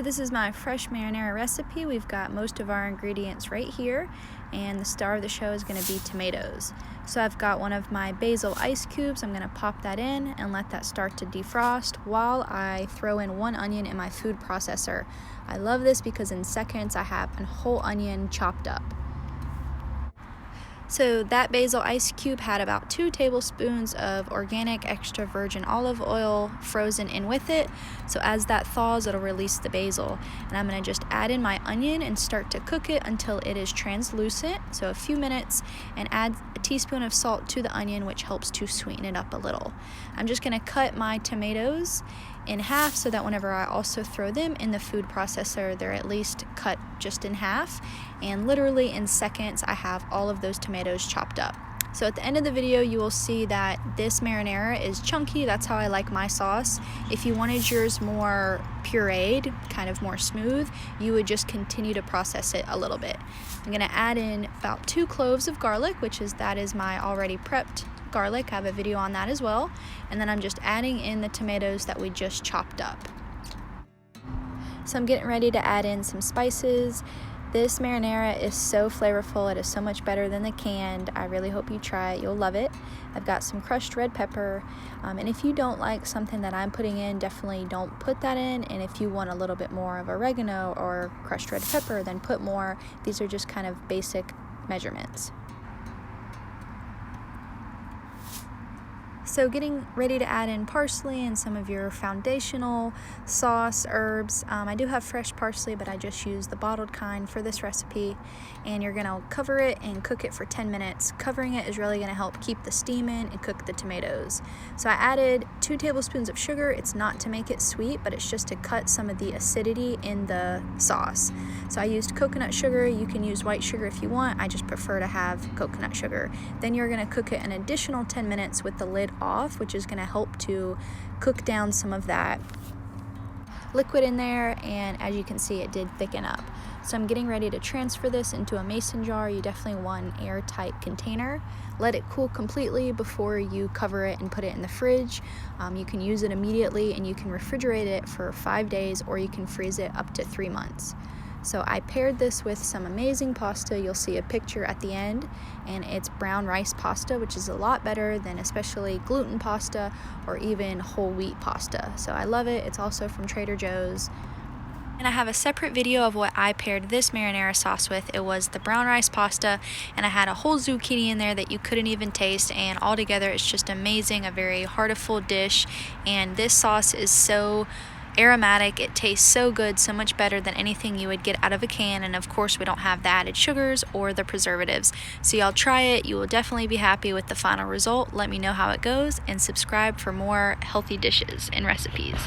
So this is my fresh marinara recipe. We've got most of our ingredients right here, and the star of the show is going to be tomatoes. So I've got one of my basil ice cubes. I'm going to pop that in and let that start to defrost while I throw in 1 onion in my food processor. I love this because in seconds I have a whole onion chopped up. So that basil ice cube had about 2 tablespoons of organic extra virgin olive oil frozen in with it. So as that thaws, it'll release the basil. And I'm going to just add in my onion and start to cook it until it is translucent, so a few minutes, and add a teaspoon of salt to the onion, which helps to sweeten it up a little. I'm just going to cut my tomatoes in half so that whenever I also throw them in the food processor, they're at least cut just in half, and literally in seconds I have all of those tomatoes chopped up. So at the end of the video you will see that this marinara is chunky. That's how I like my sauce. If you wanted yours more pureed, kind of more smooth, you would just continue to process it a little bit. I'm going to add in about 2 cloves of garlic, that is my already prepped garlic. I have a video on that as well. And then I'm just adding in the tomatoes that we just chopped up. So I'm getting ready to add in some spices. This marinara is so flavorful. It is so much better than the canned. I really hope you try it. You'll love it. I've got some crushed red pepper. And if you don't like something that I'm putting in, definitely don't put that in. And if you want a little bit more of oregano or crushed red pepper, then put more. These are just kind of basic measurements. So getting ready to add in parsley and some of your foundational sauce herbs. I do have fresh parsley, but I just use the bottled kind for this recipe. And you're gonna cover it and cook it for 10 minutes. Covering it is really gonna help keep the steam in and cook the tomatoes. So I added 2 tablespoons of sugar. It's not to make it sweet, but it's just to cut some of the acidity in the sauce. So I used coconut sugar. You can use white sugar if you want. I just prefer to have coconut sugar. Then you're gonna cook it an additional 10 minutes with the lid off, which is going to help to cook down some of that liquid in there, and as you can see, it did thicken up. So I'm getting ready to transfer this into a mason jar. You definitely want an airtight container. Let it cool completely before you cover it and put it in the fridge. You can use it immediately, and you can refrigerate it for 5 days, or you can freeze it up to 3 months. So I paired this with some amazing pasta. You'll see a picture at the end, and it's brown rice pasta, which is a lot better than especially gluten pasta or even whole wheat pasta. So I love it. It's also from Trader Joe's. And I have a separate video of what I paired this marinara sauce with. It was the brown rice pasta, and I had a whole zucchini in there that you couldn't even taste, and altogether it's just amazing, a very heartiful dish. And this sauce is so aromatic. It tastes so good, so much better than anything you would get out of a can, and of course we don't have the added sugars or the preservatives. So y'all try it. You will definitely be happy with the final result. Let me know how it goes, and subscribe for more healthy dishes and recipes.